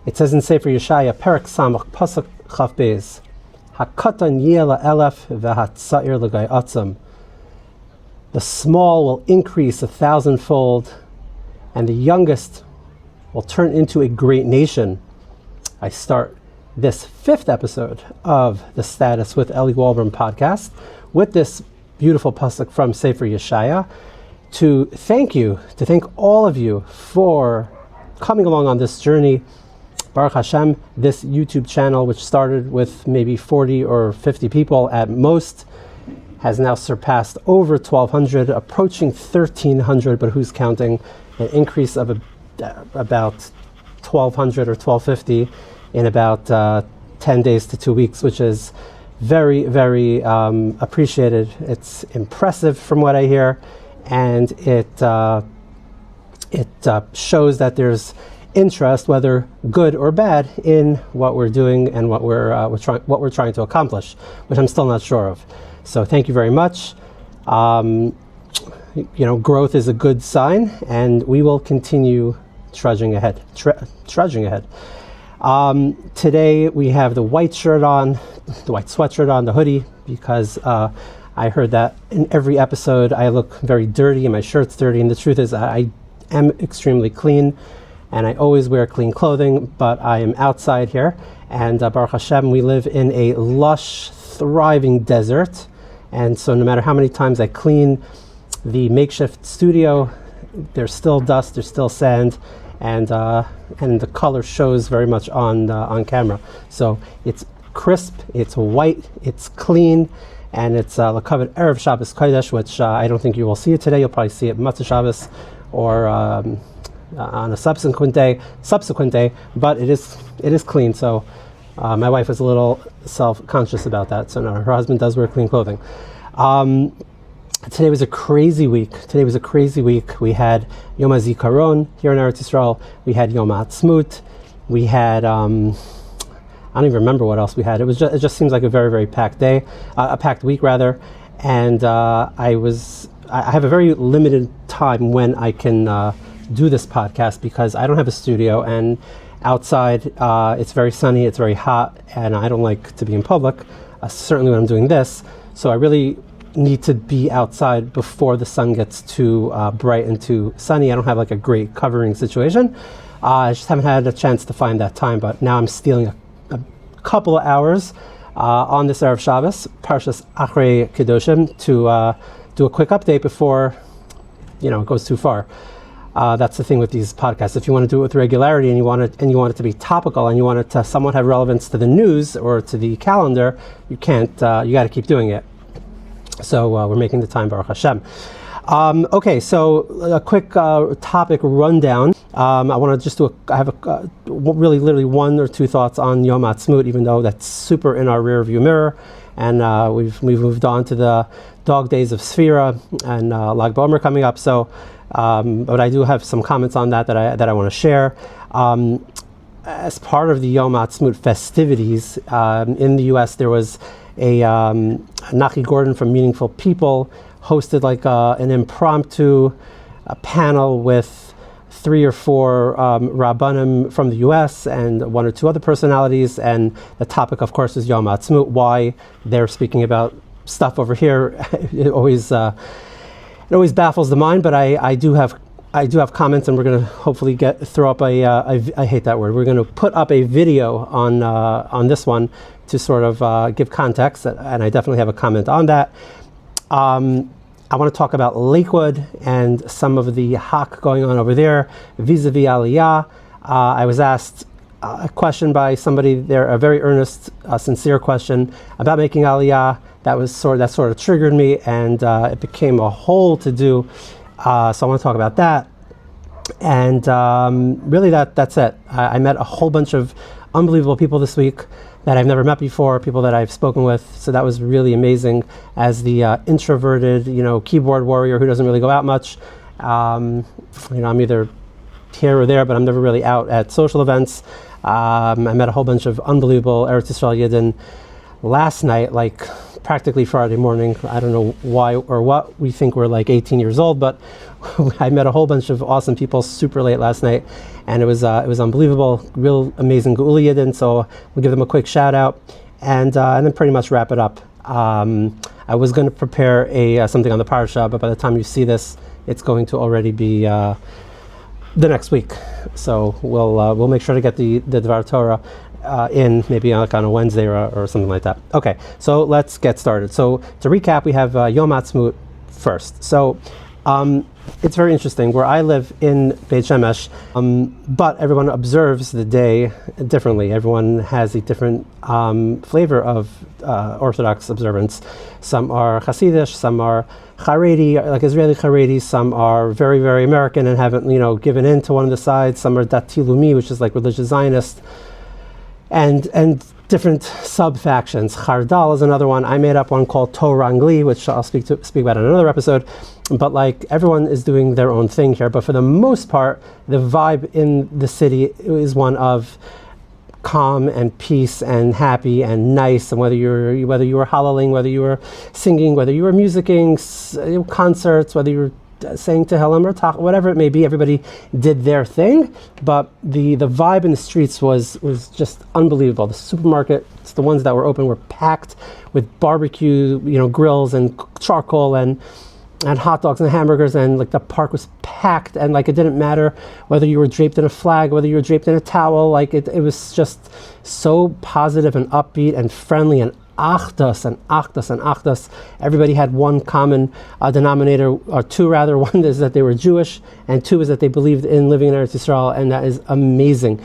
It says in Sefira Yeshaya, Perek Samach Pasuk Chaf Beis, Hakatan yeh la'elef v'hatzair l'gai'atzam. The small will increase 1,000-fold, and the youngest will turn into a great nation. I start this 5th episode of the Status with Eli Wolbrom podcast with this beautiful pasuk from Sefer Yeshaya to thank all of you for coming along on this journey. Baruch Hashem, this YouTube channel, which started with maybe 40 or 50 people at most, has now surpassed over 1,200, approaching 1,300, but who's counting? An increase of about 1,200 or 1,250 in about 10 days to 2 weeks, which is very, very appreciated. It's impressive from what I hear, and it shows that there's interest, whether good or bad, in what we're doing and what we're trying to accomplish, which I'm still not sure of. So thank you very much. Growth is a good sign, and we will continue trudging ahead. Today we have the white shirt on, the white sweatshirt on, the hoodie, because I heard that in every episode I look very dirty and my shirt's dirty, and the truth is I am extremely clean, and I always wear clean clothing, but I am outside here, and Baruch Hashem, we live in a lush, thriving desert, and so no matter how many times I clean the makeshift studio, there's still dust, there's still sand, and the color shows very much on camera. So it's crisp, it's white, it's clean, and it's Lakewood Erev Shabbos Kodesh, which I don't think you will see it today. You'll probably see it Matzah Shabbos or on a subsequent day, but it is clean. So my wife is a little self-conscious about that. So no, her husband does wear clean clothing. Today was a crazy week. We had Yom HaZikaron here in Eretz Yisrael. We had Yom Ha'atzmaut. We had I don't even remember what else we had. It just seems like a very, very packed day, a packed week rather. And I have a very limited time when I can do this podcast because I don't have a studio, and outside it's very sunny, it's very hot, and I don't like to be in public, certainly when I'm doing this. So I really need to be outside before the sun gets too bright and too sunny. I don't have like a great covering situation. I just haven't had a chance to find that time, but now I'm stealing a couple of hours on this Erev Shabbos, Parshas Achrei Kedoshim, to do a quick update before it goes too far. That's the thing with these podcasts. If you want to do it with regularity and you want it to be topical and you want it to somewhat have relevance to the news or to the calendar, you can't. You got to keep doing it. So we're making the time, Baruch Hashem. Okay, so a quick topic rundown. I want to just I have really literally one or two thoughts on Yom HaAtzmaut, even though that's super in our rear view mirror, and we've moved on to the dog days of Sefira and Lag BaOmer coming up. So, but I do have some comments on that I want to share. As part of the Yom HaAtzmaut festivities in the U.S., there was a Nachi Gordon from Meaningful People hosted like an impromptu panel with 3 or 4 Rabbanim from the U.S. and 1 or 2 other personalities, and the topic, of course, is Yom HaAtzmaut. Why they're speaking about stuff over here, it always baffles the mind. But I do have comments, and we're going to hopefully throw up I hate that word. We're going to put up a video on this one to sort of give context, and I definitely have a comment on that. I want to talk about Lakewood and some of the hawk going on over there vis-a-vis Aliyah. I was asked a question by somebody there, a very earnest, sincere question about making Aliyah. That sort of triggered me, and it became a whole to-do. So I want to talk about that. And really that's it. I met a whole bunch of unbelievable people this week that I've never met before, people that I've spoken with. So that was really amazing. As the introverted, keyboard warrior who doesn't really go out much, I'm either here or there, but I'm never really out at social events. I met a whole bunch of unbelievable Eretz Yisrael Yidden last night, like practically Friday morning. I don't know why or what. We think we're like 18 years old, but I met a whole bunch of awesome people super late last night, and it was unbelievable. Real amazing Geulah Yidden. So we'll give them a quick shout out, and then pretty much wrap it up. I was going to prepare something on the parasha, but by the time you see this, it's going to already be the next week. So we'll make sure to get the Dvar Torah in maybe like on a Wednesday or something like that. Okay, so let's get started. So to recap, we have Yom HaAtzmaut first. So it's very interesting. Where I live in Beit Shemesh, but everyone observes the day differently. Everyone has a different flavor of Orthodox observance. Some are Hasidish, some are Haredi, like Israeli Haredi. Some are very, very American and haven't, given in to one of the sides. Some are Dati Lumi, which is like religious Zionist, and different sub-factions. Chardal is another one. I made up one called Torah Angli, which I'll speak about in another episode. But like everyone is doing their own thing here. But for the most part, the vibe in the city is one of calm and peace and happy and nice. And whether you were halaling, whether you were singing, whether you were musicking, concerts, whether you were saying Tehillim or Tach, whatever it may be, everybody did their thing, but the vibe in the streets was just unbelievable. The supermarkets, the ones that were open, were packed with barbecue, grills and charcoal and hot dogs and hamburgers, and like the park was packed, and like it didn't matter whether you were draped in a flag, whether you were draped in a towel, like it was just so positive and upbeat and friendly and Achdus and Achdus and Achdus. Everybody had one common denominator, or two rather. One is that they were Jewish, and two is that they believed in living in Eretz Yisrael, and that is amazing.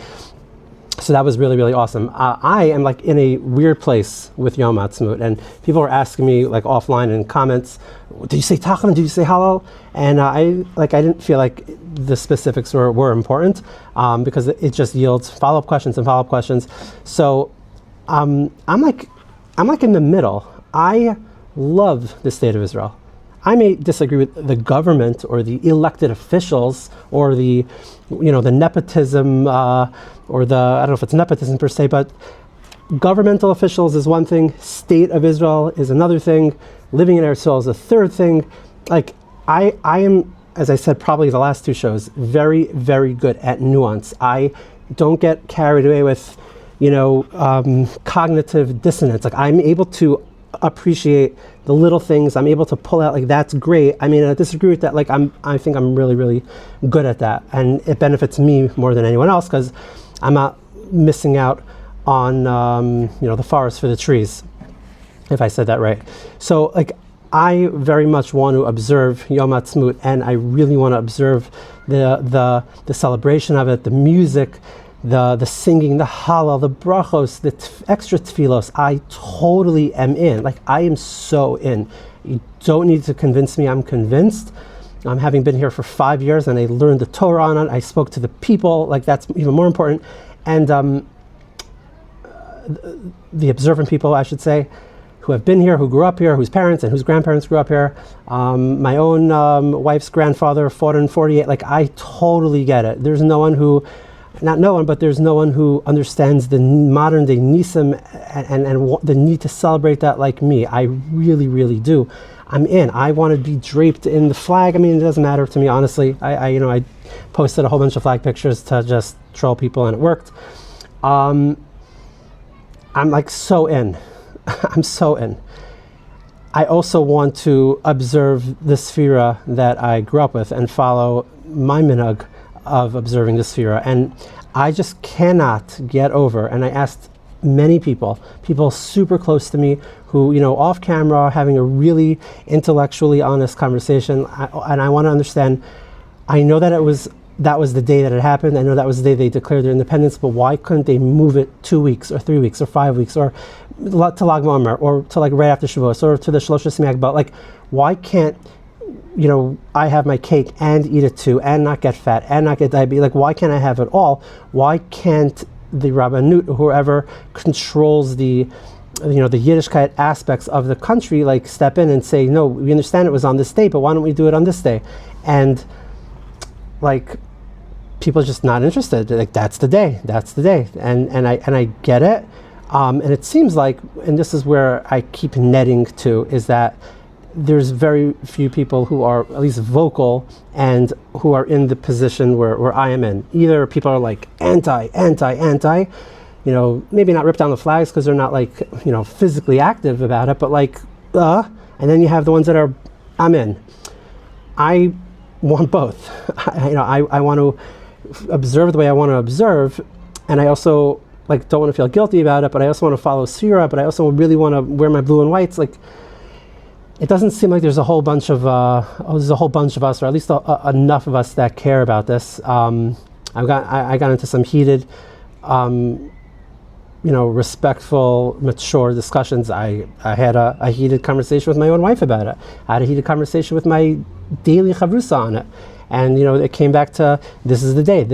So that was really, really awesome. I am like in a weird place with Yom HaAtzmaut, and people were asking me like offline in comments, did you say Tachanun? Did you say Halal? And I didn't feel like the specifics were important, because it just yields follow-up questions and follow-up questions. So I'm like in the middle. I love the state of Israel. I may disagree with the government or the elected officials or the nepotism or I don't know if it's nepotism per se, but governmental officials is one thing, state of Israel is another thing, living in Eretz Yisrael is a third thing. Like I am, as I said probably the last two shows, very, very good at nuance. I don't get carried away with cognitive dissonance. Like I'm able to appreciate the little things. I'm able to pull out like that's great. I mean, I disagree with that. Like I think I'm really, really good at that, and it benefits me more than anyone else because I'm not missing out on the forest for the trees, if I said that right. So like I very much want to observe Yom HaAtzmaut, and I really want to observe the celebration of it, the music, the singing, the halal, the brachos, the extra tefillos. I totally am in. Like I am so in. You don't need to convince me. I'm convinced. Having been here for 5 years, and I learned the Torah on it. I spoke to the people. Like that's even more important. And the observant people, I should say, who have been here, who grew up here, whose parents and whose grandparents grew up here. My own wife's grandfather fought in 48. Like I totally get it. There's no one who. Not no one, but there's no one who understands the modern day Nisim and the need to celebrate that like me. I really, really do. I'm in. I want to be draped in the flag. I mean, it doesn't matter to me, honestly. I posted a whole bunch of flag pictures to just troll people, and it worked. I'm like so in. I'm so in. I also want to observe the Sefira that I grew up with and follow my minhag of observing the Sefira, and I just cannot get over, and I asked many people super close to me who, off camera, having a really intellectually honest conversation, and I want to understand. I know that that was the day that it happened. I know that was the day they declared their independence, but why couldn't they move it 2 weeks or 3 weeks or 5 weeks or to Lag Omer or to like right after Shavuos or to the Shlosh Smiach? But like, why can't I have my cake and eat it too, and not get fat, and not get diabetes? Like, why can't I have it all? Why can't the Rabbanut, whoever controls the Yiddishkeit aspects of the country, like step in and say, no, we understand it was on this day, but why don't we do it on this day? And like, people are just not interested. Like, that's the day, and I get it. And it seems like, and this is where I keep netting to, is that there's very few people who are at least vocal and who are in the position where I am in. Either people are like anti, maybe not rip down the flags because they're not like, physically active about it, but like, and then you have the ones that are, I'm in. I want both. I want to observe the way I want to observe, and I also don't want to feel guilty about it, but I also want to follow Sefira, but I also really want to wear my blue and whites. It doesn't seem like there's a whole bunch of us, or at least enough of us that care about this. I got into some heated, respectful, mature discussions. I had a heated conversation with my own wife about it. I had a heated conversation with my daily chavrusa on it. And, it came back to, this is the day,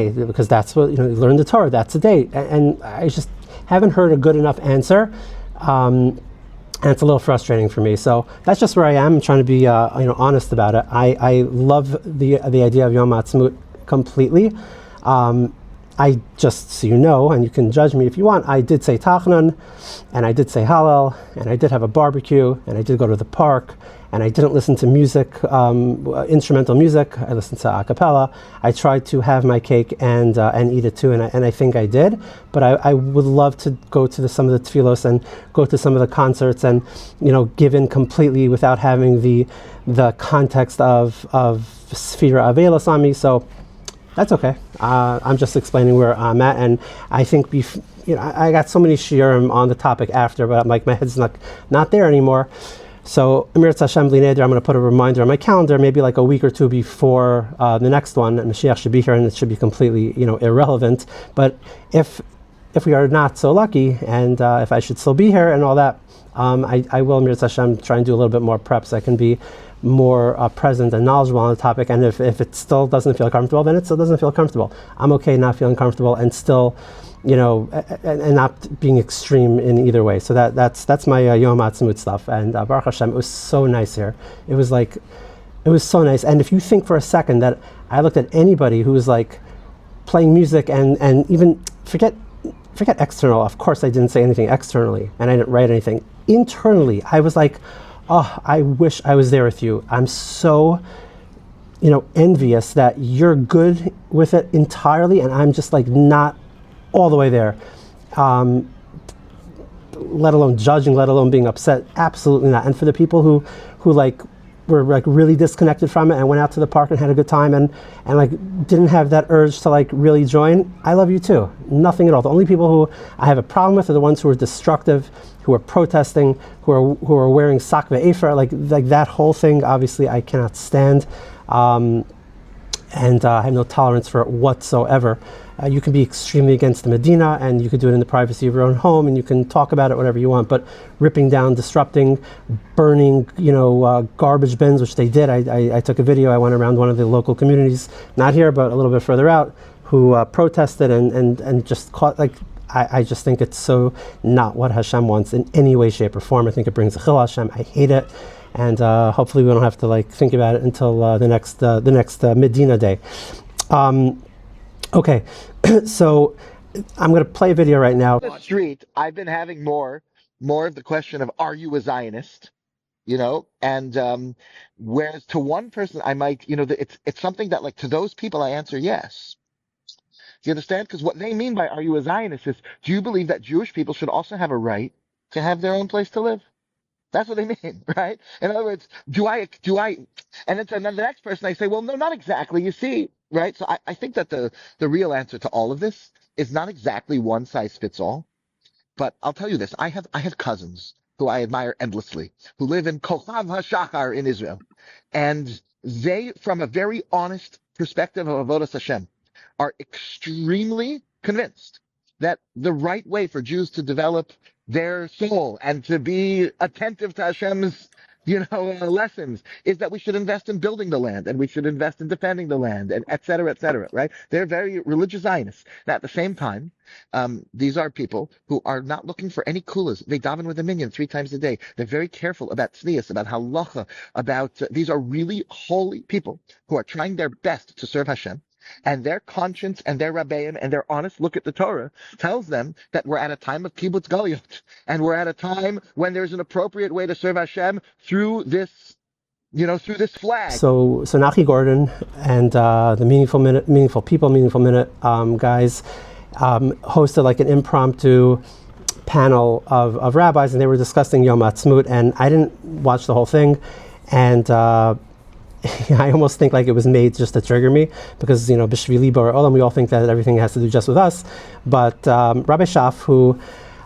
because that's what, learn the Torah, that's the day. And I just haven't heard a good enough answer. And it's a little frustrating for me. So that's just where I am. I'm trying to be, honest about it. I love the idea of Yom HaAtzmaut completely. I just, so you know, and you can judge me if you want, I did say Tachnan, and I did say Hallel, and I did have a barbecue, and I did go to the park, and I didn't listen to music, instrumental music. I listened to a cappella. I tried to have my cake and eat it too, and I think I did. But I would love to go to some of the tefillos and go to some of the concerts and give in completely without having the context of Sefira Avelos on me. So that's okay. I'm just explaining where I'm at, and I think I got so many shiurim on the topic after, but I'm like, my head's not there anymore. So, Amir Hashem Bli Neder, I'm going to put a reminder on my calendar, maybe like a week or two before the next one, and Mashiach should be here, and it should be completely, irrelevant. But if we are not so lucky, and if I should still be here and all that, I will, Amir Hashem, try and do a little bit more prep so I can be more present and knowledgeable on the topic. And if it still doesn't feel comfortable, then it still doesn't feel comfortable. I'm okay not feeling comfortable and still, and not being extreme in either way. So that's my Yom HaAtzmaut stuff. And Baruch Hashem, it was so nice here. It was so nice. And if you think for a second that I looked at anybody who was like playing music and even forget external. Of course, I didn't say anything externally, and I didn't write anything internally. I was like, oh, I wish I was there with you. I'm so, envious that you're good with it entirely, and I'm just like not all the way there. Let alone judging, let alone being upset. Absolutely not. And for the people who were really disconnected from it and went out to the park and had a good time and didn't have that urge to really join, I love you too. Nothing at all. The only people who I have a problem with are the ones who are destructive, who are protesting, who are wearing sak ve'efer, like that whole thing. Obviously, I cannot stand, and I have no tolerance for it whatsoever. You can be extremely against the Medina, and you can do it in the privacy of your own home, and you can talk about it whatever you want. But ripping down, disrupting, burning, garbage bins, which they did. I took a video. I went around one of the local communities, not here, but a little bit further out, who protested and just caught I just think it's so not what Hashem wants in any way, shape, or form. I think it brings a chil Hashem. I hate it, and hopefully we don't have to think about it until the next Medina day. Okay, so I'm going to play a video right now. On the street, I've been having more of the question of, are you a Zionist? And whereas to one person I might, it's something that to those people I answer yes. Do you understand? Because what they mean by are you a Zionist is, do you believe that Jewish people should also have a right to have their own place to live? That's what they mean, right? In other words, do I, and then the next person I say, well, no, not exactly, you see, right? So I think that the real answer to all of this is not exactly one size fits all, but I'll tell you this, I have cousins who I admire endlessly, who live in Kochav HaShachar in Israel, and they, from a very honest perspective of Avodas Hashem, are extremely convinced that the right way for Jews to develop their soul and to be attentive to Hashem's, lessons is that we should invest in building the land and we should invest in defending the land and et cetera, right? They're very religious Zionists. Now, at the same time, these are people who are not looking for any kulas. They daven with a minyan 3 times a day. They're very careful about tznius, about halacha, these are really holy people who are trying their best to serve Hashem. And their conscience and their rabbeim and their honest look at the Torah tells them that we're at a time of kibbutz galuyot, and we're at a time when there's an appropriate way to serve Hashem through this, through this flag. So Nachi Gordon and the Meaningful People, Meaningful Minute guys hosted like an impromptu panel of rabbis, and they were discussing Yom HaAtzmaut, and I didn't watch the whole thing, and I almost think like it was made just to trigger me, because b'shvili b'or olam, we all think that everything has to do just with us. But Rabbi Shoff,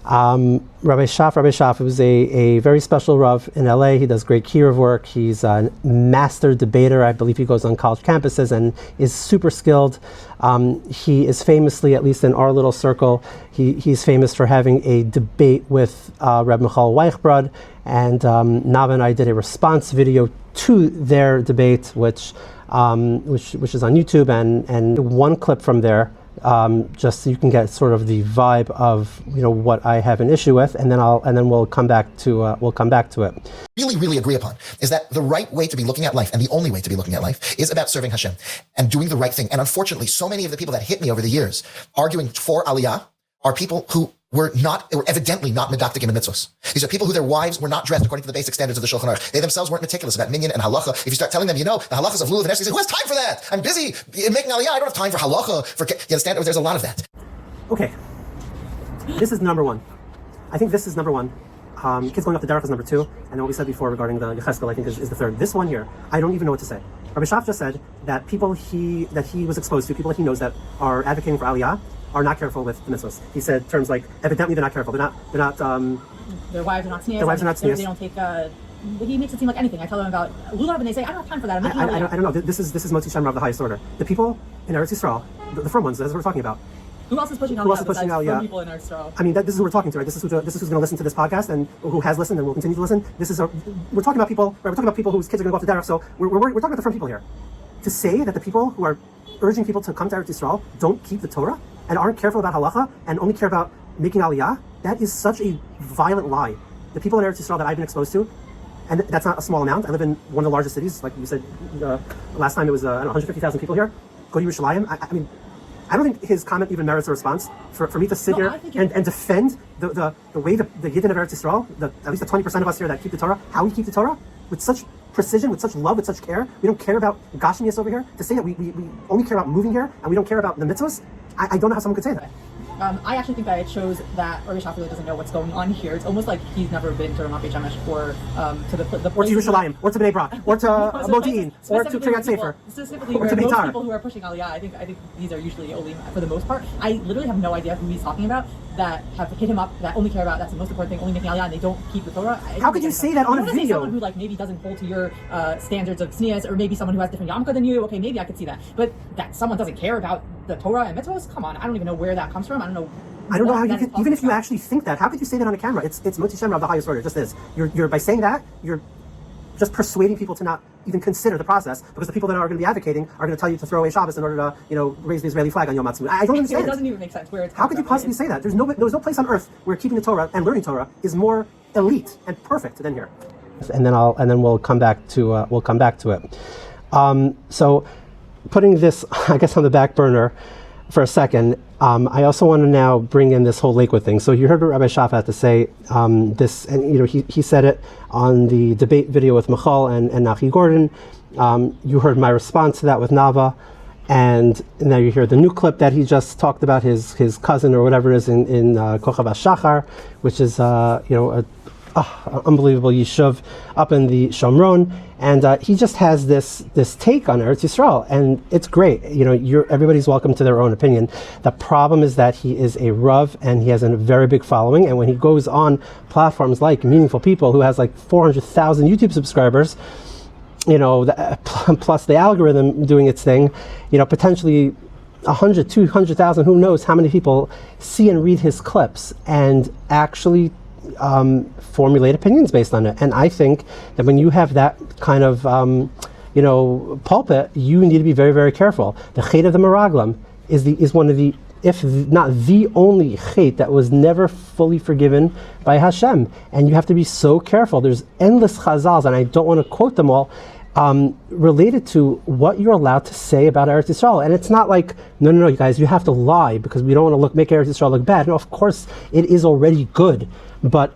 Rabbi Shoff was a very special Rav in LA. He does great kiruv work. He's a master debater. I believe he goes on college campuses and is super skilled. He is famously, at least in our little circle, he's famous for having a debate with Reb Michal Weichbrod, and Nava and I did a response video to their debate, which is on YouTube, and one clip from there, just so you can get sort of the vibe of what I have an issue with, and then we'll come back to it. Really agree upon is that the right way to be looking at life, and the only way to be looking at life, is about serving Hashem and doing the right thing. And unfortunately, so many of the people that hit me over the years arguing for Aliyah are people who were evidently not medactic in the mitzvahs. These are people who their wives were not dressed according to the basic standards of the Shulchan Aruch. They themselves weren't meticulous about minyan and halacha. If you start telling them, the halachas of lulav and everything, they say, who has time for that? I'm busy making Aliyah. I don't have time for halacha. You understand? There's a lot of that. Okay, this is number one. I think this is number one. Kids going up the derech is number two, and then what we said before regarding the Yecheskel, I think is the third. This one here, I don't even know what to say. Rabbi Shoff just said that people he was exposed to, people that he knows that are advocating for Aliyah, are not careful with the mitzvahs. He said terms like, evidently they're not careful. They're not. Their wives are not tznius. Their wives are not tznius. They don't take. He makes it seem like anything. I tell them about lulav, and they say, I don't have time for that. I don't know. This is Motzi Shem Rav, the highest order. The people in Eretz Yisrael, the firm ones, that's what we're talking about. Who else is pushing Aliyah? People in Eretz Yisrael. I mean, this is who we're talking to, right? This is who's going to listen to this podcast, and who has listened and will continue to listen. We're talking about people. Right? We're talking about people whose kids are going to go off the derech. So we're talking about the firm people here. To say that the people who are urging people to come to Eretz Yisrael don't keep the Torah and aren't careful about halacha and only care about making aliyah, that is such a violent lie. The people in Eretz Yisrael that I've been exposed to, and that's not a small amount. I live in one of the largest cities, like you said, last time it was 150,000 people here. Go to Yerushalayim. I mean, I don't think his comment even merits a response. For me to sit here and defend the way the Yidden of Eretz Yisrael, at least the 20% of us here that keep the Torah, how we keep the Torah, with such precision, with such love, with such care. We don't care about gashmias over here. To say that we only care about moving here and we don't care about the mitzvahs, I don't know how someone could say that. I actually think that it shows that Rabbi Shoff really doesn't know what's going on here. It's almost like he's never been to Ramat Beit Shemesh or to the or to Yerushalayim, or to Bnei Brak, or to Modi'in, or to Kiryat Sefer, specifically or to most Beitar. People who are pushing Aliyah, I think these are usually Olim for the most part. I literally have no idea who he's talking about that have hit him up, that only care about that's the most important thing, only making Aliyah, and they don't keep the Torah. How could you say that on a video? Someone who maybe doesn't hold to your standards of tznius, or maybe someone who has different yarmulke than you. Okay, maybe I could see that, but that someone doesn't care about the Torah and mitzvahs. Come on, I don't even know where that comes from. I don't know how you could, even if you actually think that, how could you say that on a camera? It's Motzi Shem Rav, the highest order. It just is. You're by saying that, you're just persuading people to not even consider the process, because the people that are going to be advocating are going to tell you to throw away Shabbos in order to raise the Israeli flag on Yom HaAtzmaut. I don't understand. It doesn't even make sense. How could you possibly say that? There's no place on earth where keeping the Torah and learning Torah is more elite and perfect than here. And then we'll come back to it. So putting this, I guess, on the back burner for a second, I also want to now bring in this whole Lakewood thing. So you heard what Rabbi Shoff had to say. This, and he said it on the debate video with Michal and Nachi Gordon. You heard my response to that with Nava, and now you hear the new clip that he just talked about his cousin or whatever it is in Kochav HaShachar, which is unbelievable yishuv up in the Shomron, and he just has this take on Eretz Yisrael, and it's great. Everybody's welcome to their own opinion. The problem is that he is a Rav and he has a very big following, and when he goes on platforms like Meaningful People, who has like 400,000 YouTube subscribers, plus the algorithm doing its thing, potentially 100, 200,000, who knows how many people see and read his clips and actually formulate opinions based on it. And I think that when you have that kind of pulpit, you need to be very, very careful. The chait of the Miraglim is one of the, if not the only chait that was never fully forgiven by Hashem, and you have to be so careful. There's endless chazals, and I don't want to quote them all, related to what you're allowed to say about Eretz Yisrael. And it's not like, no, you guys, you have to lie because we don't want to make Eretz Yisrael look bad. No, of course, it is already good. But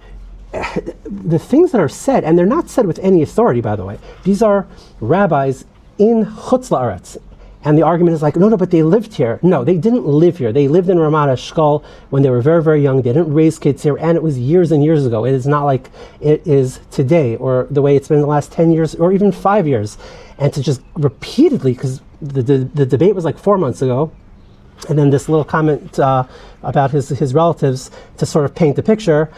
the things that are said, and they're not said with any authority, by the way. These are rabbis in Chutz LaAretz. And the argument is like, no, but they lived here. No, they didn't live here. They lived in Ramat HaShkol when they were very, very young. They didn't raise kids here, and it was years and years ago. It is not like it is today, or the way it's been the last 10 years, or even 5 years. And to just repeatedly, because the debate was like 4 months ago, and then this little comment about his relatives to sort of paint the picture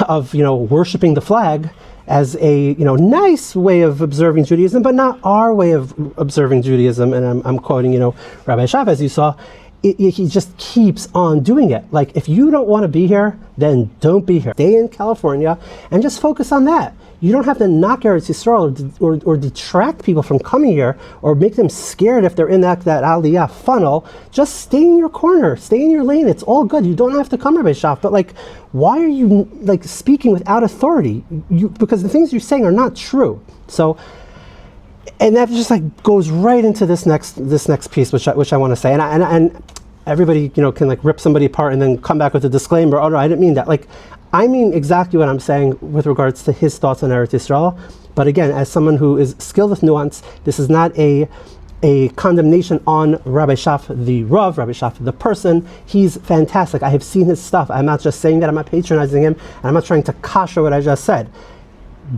of, worshiping the flag as a nice way of observing Judaism, but not our way of observing Judaism. And I'm quoting Rabbi Shoff, as you saw. He just keeps on doing it. Like, if you don't want to be here, then don't be here. Stay in California and just focus on that. You don't have to knock Eretz Yisrael or detract people from coming here or make them scared if they're in that Aliyah funnel. Just stay in your corner, stay in your lane. It's all good. You don't have to come, Rabbi Shoff. But why are you speaking without authority? Because the things you're saying are not true. So, and that just goes right into this next piece, which I want to say. And everybody can rip somebody apart and then come back with a disclaimer. Oh no, I didn't mean that. I mean exactly what I'm saying with regards to his thoughts on Eretz Yisrael. But again, as someone who is skilled with nuance, this is not a condemnation on Rabbi Shoff, the Rav, Rabbi Shoff, the person. He's fantastic. I have seen his stuff. I'm not just saying that. I'm not patronizing him. And I'm not trying to kasher what I just said.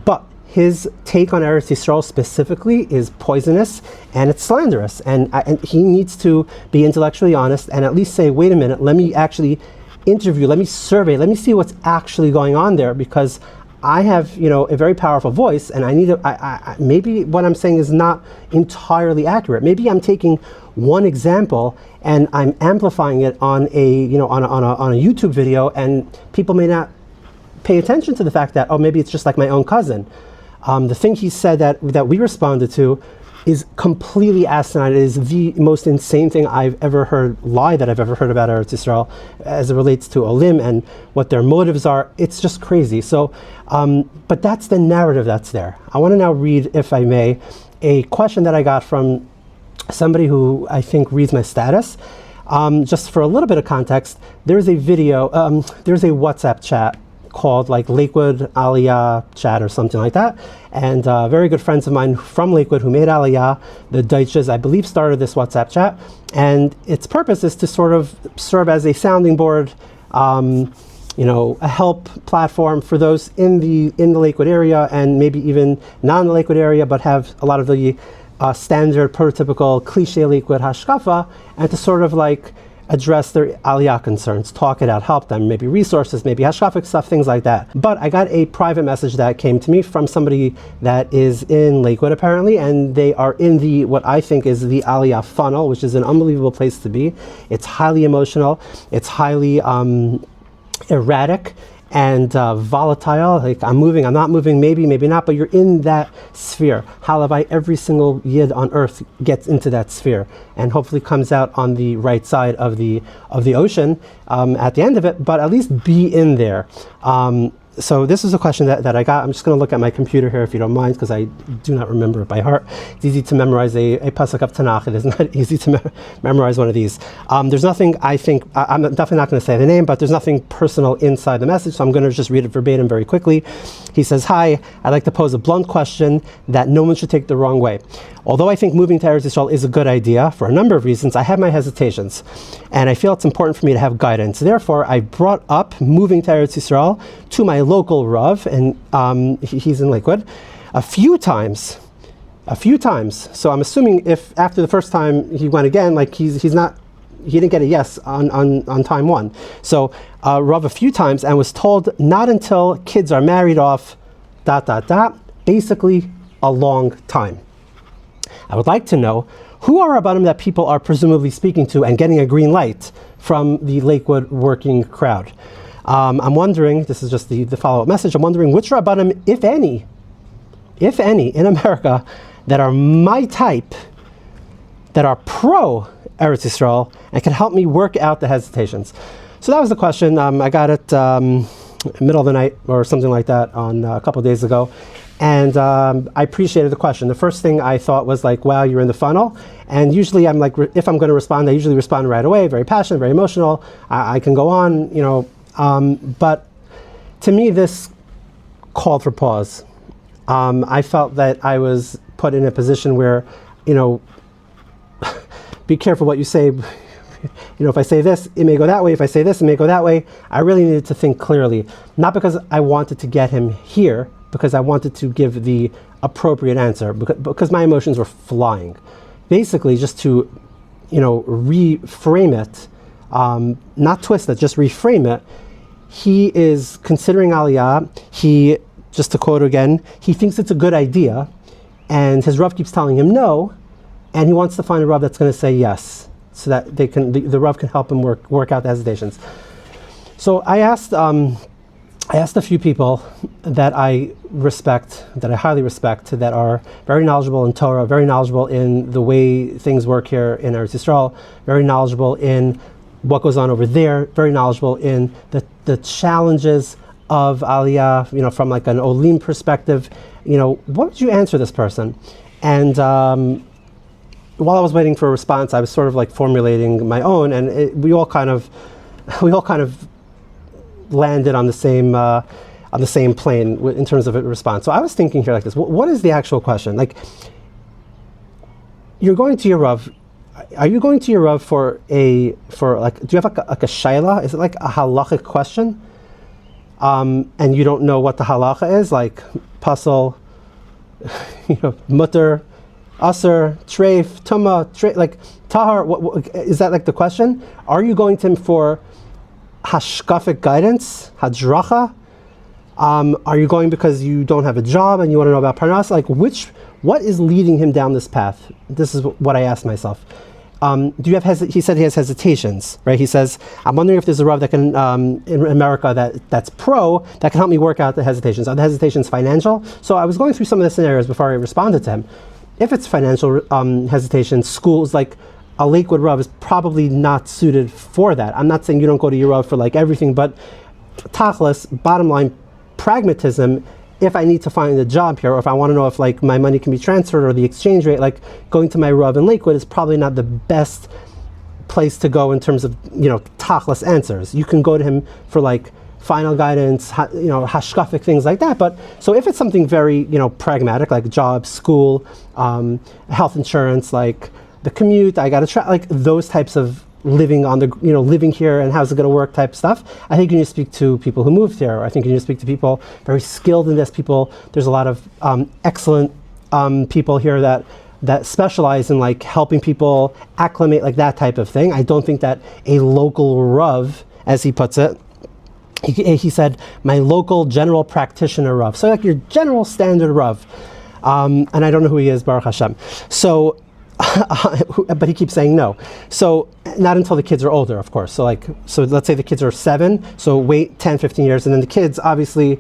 But his take on Eretz Yisrael specifically is poisonous and it's slanderous. And he needs to be intellectually honest and at least say, wait a minute, let me actually interview, let me survey, let me see what's actually going on there, because I have a very powerful voice, and I need to. Maybe what I'm saying is not entirely accurate. Maybe I'm taking one example and I'm amplifying it on a on a YouTube video, and people may not pay attention to the fact that maybe it's just like my own cousin. The thing he said that we responded to is completely asinine. It is the most insane thing I've ever heard, lie that I've ever heard about Eretz Yisrael as it relates to Olim and what their motives are. It's just crazy. So, but that's the narrative that's there. I want to now read, if I may, a question that I got from somebody who I think reads my status. Just for a little bit of context, there's a video, there's a WhatsApp chat called Lakewood Aliyah chat or something like that. And very good friends of mine from Lakewood who made Aliyah, the Deutsches, I believe, started this WhatsApp chat. And its purpose is to sort of serve as a sounding board, a help platform for those in the Lakewood area, and maybe even not in the Lakewood area, but have a lot of the standard, prototypical, cliche Lakewood hashkafa, and to sort of address their Aliyah concerns, talk it out, help them, maybe resources, maybe hashkafic stuff, things like that. But I got a private message that came to me from somebody that is in Lakewood apparently, and they are in what I think is the Aliyah funnel, which is an unbelievable place to be. It's highly emotional, it's highly erratic and volatile. I'm moving, I'm not moving, maybe not, but you're in that sphere. Halavai, every single yid on earth gets into that sphere and hopefully comes out on the right side of the ocean at the end of it, but at least be in there. So this is a question that I got. I'm just going to look at my computer here if you don't mind, because I do not remember it by heart. It's easy to memorize a pasuk of Tanakh. It is not easy to memorize one of these. There's nothing, I think, I'm definitely not going to say the name, but there's nothing personal inside the message, so I'm going to just read it verbatim very quickly. He says, "Hi, I'd like to pose a blunt question that no one should take the wrong way. Although I think moving to Eretz Yisrael is a good idea for a number of reasons, I have my hesitations, and I feel it's important for me to have guidance. Therefore, I brought up moving to Eretz Yisrael to my local Rav, and he's in Lakewood, a few times. So I'm assuming if after the first time he went again, he didn't get a yes on time one. So Rav a few times, and was told not until kids are married off, ... basically a long time. I would like to know who are Rabbanim that people are presumably speaking to and getting a green light from the Lakewood working crowd. I'm wondering, this is just the follow-up message, I'm wondering which Rabbanim, if any, in America, that are my type, that are pro Eretz Yisrael, and can help me work out the hesitations. So that was the question. I got it middle of the night or something like that on a couple of days ago. And I appreciated the question. The first thing I thought was like, wow, you're in the funnel. And usually I'm like, if I'm going to respond, I usually respond right away, very passionate, very emotional. I can go on, but to me, this called for pause. I felt that I was put in a position where, be careful what you say. If I say this, it may go that way. If I say this, it may go that way. I really needed to think clearly, not because I wanted to get him here, because I wanted to give the appropriate answer, because my emotions were flying. Basically, just to, reframe it, not twist it, just reframe it. He is considering Aliyah. He, just to quote again, he thinks it's a good idea, and his Rav keeps telling him no, and he wants to find a Rav that's going to say yes, so that the Rav can help him work out the hesitations. So I asked a few people that I respect, that I highly respect, that are very knowledgeable in Torah, very knowledgeable in the way things work here in Eretz Yisrael, very knowledgeable in what goes on over there, very knowledgeable in the challenges of Aliyah, from like an Olim perspective. What would you answer this person? And while I was waiting for a response, I was sort of like formulating my own, and we all kind of landed on the same plane in terms of a response. So I was thinking here like this: what is the actual question? Like, you're going to your Rav. Are you going to your Rav for do you have like a shaila? Is it like a halachic question? And you don't know what the halacha is, like pasal, mutter, aser, treif, tuma, like tahar. What is that like the question? Are you going to him for hashkafic guidance, hadracha? Are you going because you don't have a job and you want to know about parnas? Like what is leading him down this path? This is what I asked myself. Do you have he said he has hesitations, right? He says, I'm wondering if there's a Rav that can, in America that's pro, that can help me work out the hesitations. Are the hesitations financial? So I was going through some of the scenarios before I responded to him. If it's financial hesitation, schools like a Lakewood Rav is probably not suited for that. I'm not saying you don't go to your Rav for like everything, but tachlis, bottom line, pragmatism, if I need to find a job here, or if I want to know if like my money can be transferred or the exchange rate, like going to my Rav in Lakewood is probably not the best place to go in terms of, tachlis answers. You can go to him for like final guidance, hashkafic things like that. But so if it's something very, pragmatic, like job, school, health insurance, like the commute, I got to try, like those types of living on the, living here and how's it going to work type stuff. I think you need to speak to people who moved here. I think you need to speak to people very skilled in this. There's a lot of excellent people here that specialize in like helping people acclimate, like that type of thing. I don't think that a local Rav, as he puts it, he said, my local general practitioner Rav. So like your general standard Rav. And I don't know who he is, Baruch Hashem. So, but he keeps saying no. So not until the kids are older, of course. So let's say the kids are 7, so wait 10, 15 years, and then the kids, obviously,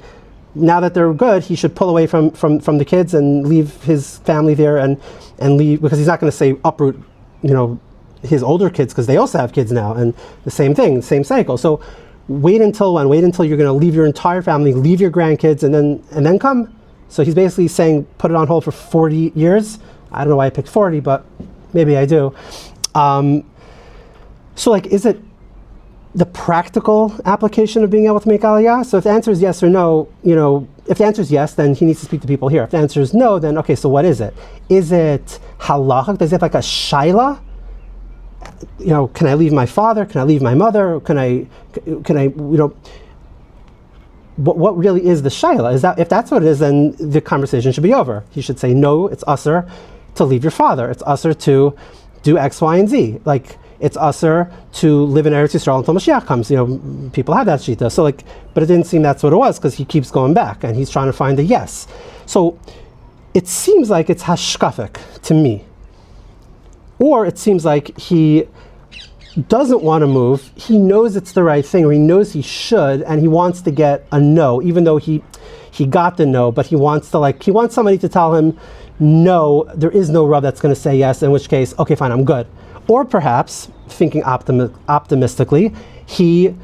now that they're good, he should pull away from the kids and leave his family there and leave, because he's not going to say uproot, his older kids, because they also have kids now, and the same thing, same cycle. So wait until when? Wait until you're going to leave your entire family, leave your grandkids, and then come. So he's basically saying put it on hold for 40 years. I don't know why I picked 40, but maybe I do. So like, is it the practical application of being able to make Aliyah? So if the answer is yes or no, if the answer is yes, then he needs to speak to people here. If the answer is no, then okay, so what is it? Is it halachic? Does it have like a shaila? Can I leave my father? Can I leave my mother? Can I, what really is the shaila? Is that, if that's what it is, then the conversation should be over. He should say, no, it's usher to leave your father. It's usher to do X, Y, and Z. Like, it's usher to live in Eretz Yisrael until Mashiach comes. People have that shita. So but it didn't seem that's what it was, because he keeps going back and he's trying to find a yes. So it seems like it's hashkafic to me. Or it seems like he doesn't want to move. He knows it's the right thing, or he knows he should, and he wants to get a no, even though he got the no, but he wants somebody to tell him, no, there is no Rav that's going to say yes, in which case, okay, fine, I'm good. Or perhaps, thinking optimistically, he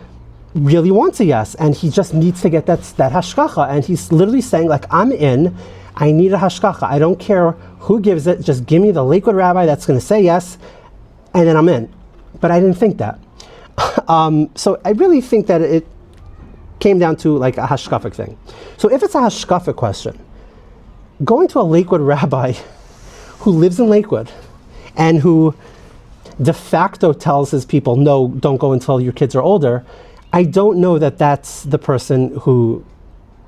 really wants a yes, and he just needs to get that hashkacha, and he's literally saying, like, I'm in, I need a hashkacha. I don't care who gives it. Just give me the Lakewood rabbi that's going to say yes, and then I'm in. But I didn't think that. So I really think that it came down to like a hashkafic thing. So if it's a hashkafic question, going to a Lakewood rabbi who lives in Lakewood and who de facto tells his people, no, don't go until your kids are older, I don't know that that's the person who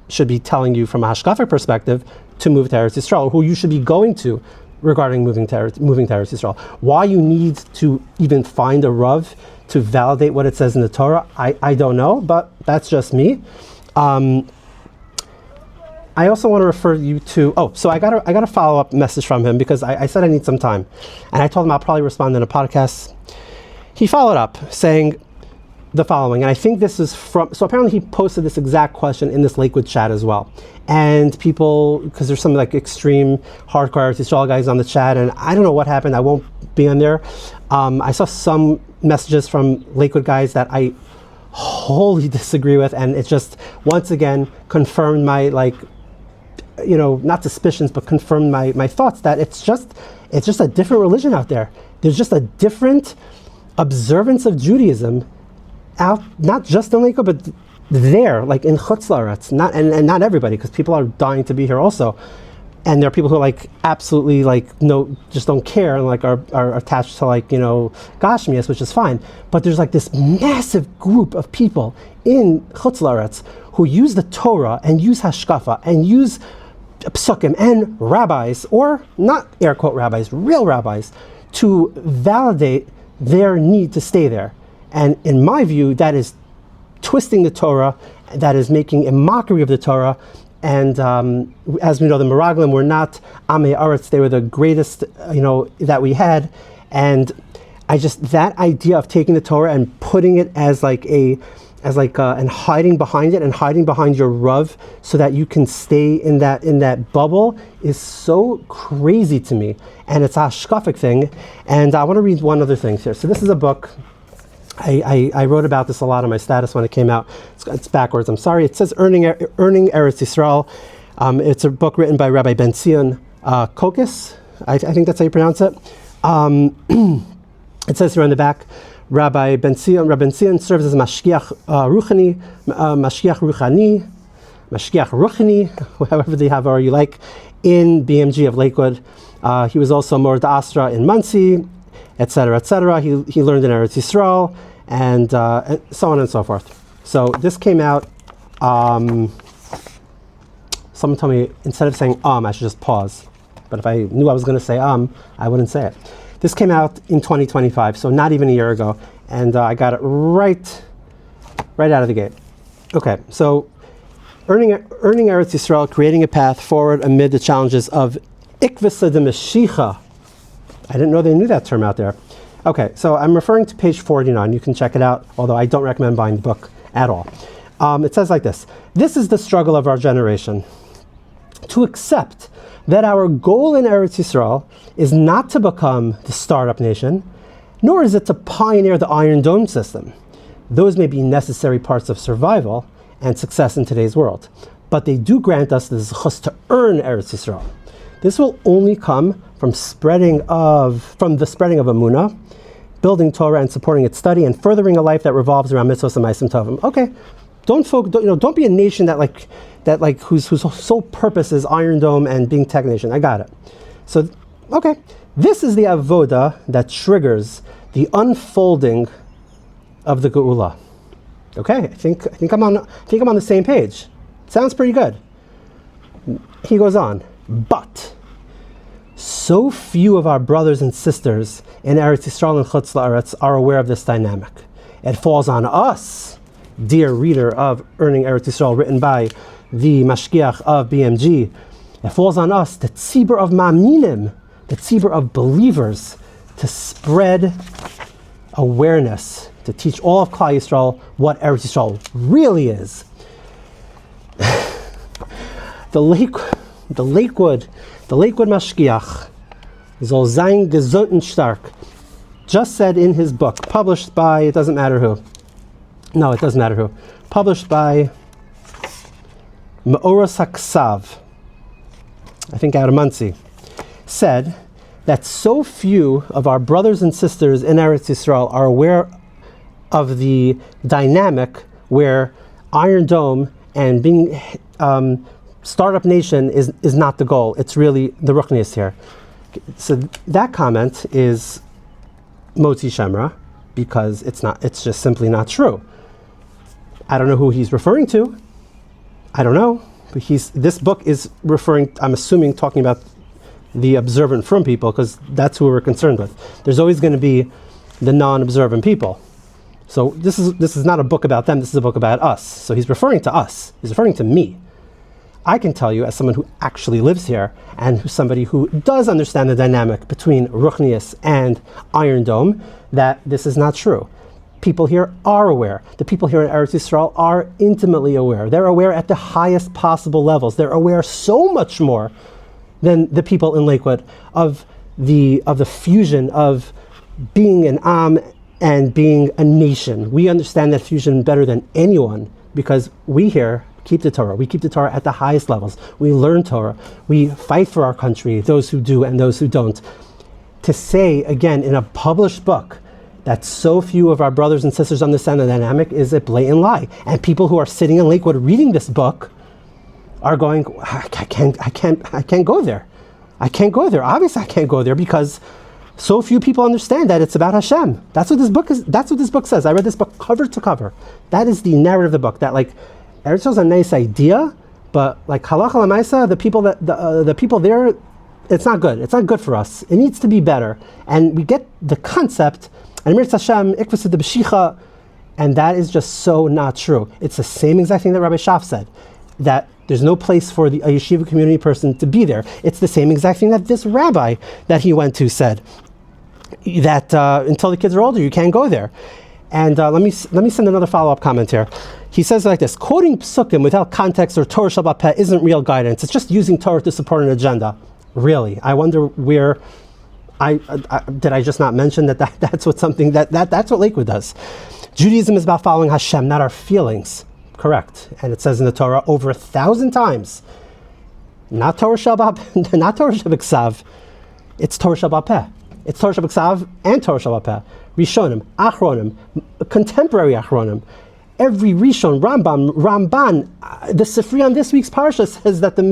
should be telling you from a hashkafic perspective to move to Eretz Yisrael, or who you should be going to regarding moving to Eretz Yisrael. Why you need to even find a Rav to validate what it says in the Torah, I don't know, but that's just me. I also want to refer you to, so I got a follow-up message from him because I said I need some time. And I told him I'll probably respond in a podcast. He followed up saying the following, and I think this is from, so apparently he posted this exact question in this Lakewood chat as well. And people, because there's some like extreme hardcore Eretz Yisrael guys on the chat, and I don't know what happened, I won't be on there. I saw some messages from Lakewood guys that I wholly disagree with, and it just, once again, confirmed my, like, not suspicions, but confirmed my thoughts that it's just a different religion out there. There's just a different observance of Judaism out, not just in Lakewood, but there, like in Chutz, LaAretz, and not everybody, because people are dying to be here also. And there are people who are like absolutely like just don't care and like are attached to like Gashmias, which is fine. But there's like this massive group of people in Chutz LaAretz who use the Torah and use hashkafa and use psukim and rabbis, or not air quote rabbis, real rabbis, to validate their need to stay there. And in my view, that is twisting the Torah, that is making a mockery of the Torah. And as we know, the Miraglim were not Amei Aretz; they were the greatest, that we had. And that idea of taking the Torah and putting it and hiding behind it and hiding behind your Rav so that you can stay in that bubble is so crazy to me. And it's a hashkafic thing. And I want to read one other thing here. So this is a book. I wrote about this a lot on my status when it came out. It's backwards, I'm sorry. It says Earning Eretz Yisrael. It's a book written by Rabbi Ben Zion Kokis. I think that's how you pronounce it. It says here on the back, Rabbi Ben Zion serves as Mashgiach Ruchani, however they have or you like, in BMG of Lakewood. He was also Mor D'Asra in Monsey, etc., etc. He learned in Eretz Yisrael, and so on and so forth. So this came out, someone told me instead of saying I should just pause. But if I knew I was going to say I wouldn't say it. This came out in 2025, so not even a year ago, and I got it right out of the gate. Okay, so earning Eretz Yisrael, creating a path forward amid the challenges of Ikvisa de Meshicha. I didn't know they knew that term out there. Okay, so I'm referring to page 49. You can check it out, although I don't recommend buying the book at all. It says like this: this is the struggle of our generation. To accept that our goal in Eretz Yisrael is not to become the startup nation, nor is it to pioneer the Iron Dome system. Those may be necessary parts of survival and success in today's world, but they do grant us the zchus to earn Eretz Yisrael. This will only come from the spreading of Emunah, building Torah and supporting its study, and furthering a life that revolves around mitzvos and ma'asim tovim. Okay, don't be a nation that whose sole purpose is Iron Dome and being tech nation. I got it. So, okay, this is the avoda that triggers the unfolding of the Geulah. Okay, I think I'm on the same page. Sounds pretty good. He goes on, but so few of our brothers and sisters in Eretz Yisrael and Chutz LaAretz are aware of this dynamic. It falls on us, dear reader of Earning Eretz Yisrael, written by the Mashgiach of BMG. It falls on us, the tzibur of ma'aminim, the tzibur of believers, to spread awareness, to teach all of Klal Yisrael what Eretz Yisrael really is. The Lakewood Mashgiach, soll sein gesund und stark, just said in his book, published by, it doesn't matter who. No, it doesn't matter who. Published by Me'oras HaKsav. I think out of Monsey, said that so few of our brothers and sisters in Eretz Yisrael are aware of the dynamic where Iron Dome and being startup nation is not the goal. It's really the ruchnius here. So that comment is Motzi Shemra, because it's just simply not true. I don't know who he's referring to. I don't know. But this book is referring, I'm assuming, talking about the observant from people, because that's who we're concerned with. There's always going to be the non-observant people. So this is not a book about them, this is a book about us. So he's referring to us. He's referring to me. I can tell you, as someone who actually lives here, and who's somebody who does understand the dynamic between Ruchnius and Iron Dome, that this is not true. People here are aware. The people here in Eretz Yisrael are intimately aware. They're aware at the highest possible levels. They're aware so much more than the people in Lakewood of the fusion of being an Am and being a nation. We understand that fusion better than anyone, because we here keep the Torah. We keep the Torah at the highest levels. We learn Torah. We fight for our country, those who do and those who don't. To say, again, in a published book, that so few of our brothers and sisters understand the dynamic is a blatant lie. And people who are sitting in Lakewood reading this book are going, I can't go there. I can't go there. Obviously I can't go there, because so few people understand that it's about Hashem. That's what this book is. That's what this book says. I read this book cover to cover. That is the narrative of the book. That, like, Eretz Yisrael is a nice idea, but like halacha l'maisa, the people there, it's not good. It's not good for us. It needs to be better. And we get the concept, and Mir Hashem ikvas de b'shicha, and that is just so not true. It's the same exact thing that Rabbi Shoff said, that there's no place for a yeshiva community person to be there. It's the same exact thing that this rabbi that he went to said, that until the kids are older, you can't go there. And let me send another follow-up comment here. He says like this: quoting psukim without context or Torah Shabbat Peh isn't real guidance. It's just using Torah to support an agenda. Really, I wonder where. Did I just not mention that's what something that's what Lakewood does? Judaism is about following Hashem, not our feelings. Correct. And it says in the Torah over 1,000 times, not Torah Shabbat, not Torah Shabbat. It's Torah Shabbat Peh. It's Torah Shabbat and Torah Shabbat Peh. Rishonim, Achronim, contemporary Achronim. Every Rishon, Ramban, the Sefira on this week's parsha says that the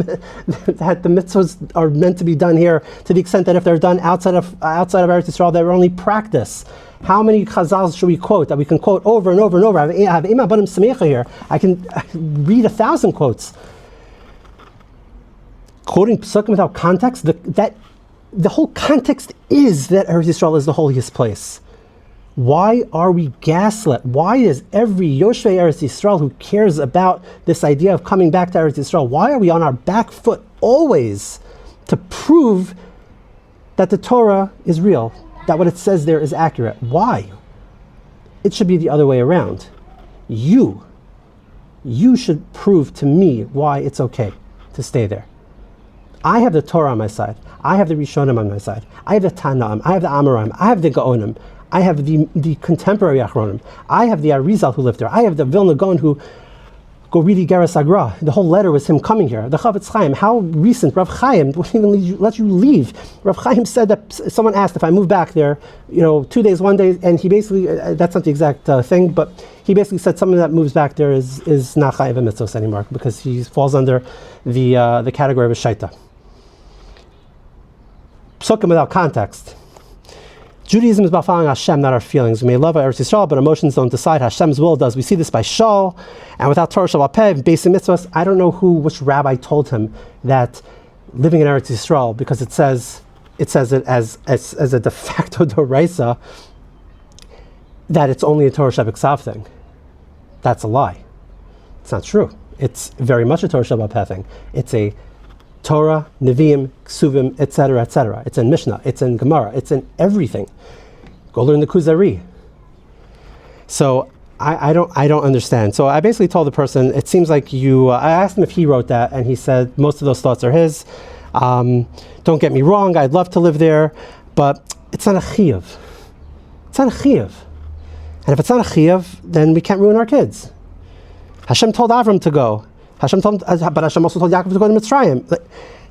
mitzvahs are meant to be done here, to the extent that if they're done outside of Eretz Yisrael, they're only practice. How many chazals should we quote that we can quote over and over and over? I have Ima Banim Samecha here. I can read 1,000 quotes. Quoting psukim without context, the whole context is that Eretz Yisrael is the holiest place. Why are we gaslit? Why is every Yoshvei Eretz Yisrael who cares about this idea of coming back to Eretz Yisrael, why are we on our back foot always to prove that the Torah is real, that what it says there is accurate? Why? It should be the other way around. You should prove to me why it's okay to stay there. I have the Torah on my side. I have the Rishonim on my side. I have the Tanaim. I have the Amoraim. I have the Gaonim. I have the contemporary Achronim. I have the Arizal who lived there. I have the Vilna Gaon who go read the Geras Agra. The whole letter was him coming here. The Chavetz Chaim. How recent? Rav Chaim wouldn't even let you leave. Rav Chaim said that someone asked if I move back there, 2 days, 1 day, and he basically, that's not the exact thing, but he basically said someone that moves back there is not chayiv mitzvos anymore, because he falls under the category of a shaita. Psukim without context. Judaism is about following Hashem, not our feelings. We may love Eretz Yisrael, but emotions don't decide. Hashem's will does. We see this by Shal, and without Torah Shabbat Peh, basic mitzvahs. I don't know which rabbi told him that living in Eretz Yisrael, because it says it as a de facto doraisa, that it's only a Torah Shabbat Ksav thing. That's a lie. It's not true. It's very much a Torah Shabbat Peh thing. It's a Torah, Nevi'im, Ksuvim, etc., etc. It's in Mishnah, it's in Gemara, it's in everything. Go learn the Kuzari. So I don't understand. So I basically told the person, it seems like I asked him if he wrote that, and he said most of those thoughts are his. Don't get me wrong, I'd love to live there, but it's not a chiyuv. It's not a chiyuv. And if it's not a chiyuv, then we can't ruin our kids. Hashem told Avram to go. But Hashem also told Yaakov to go to Mitzrayim.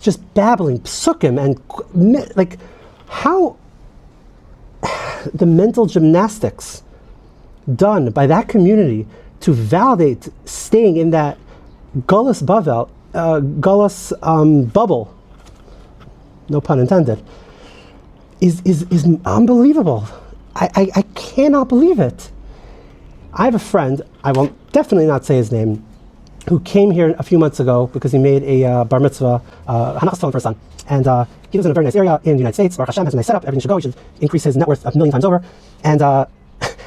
just babbling psukim and like how the mental gymnastics done by that community to validate staying in that gullus bubble, no pun intended, is unbelievable. I cannot believe it. I have a friend, I will definitely not say his name, who came here a few months ago because he made a bar mitzvah, hanachas tefillin for his son. And he lives in a very nice area in the United States. Baruch Hashem has a nice setup, everything should go. He should increase his net worth 1,000,000 times over. And I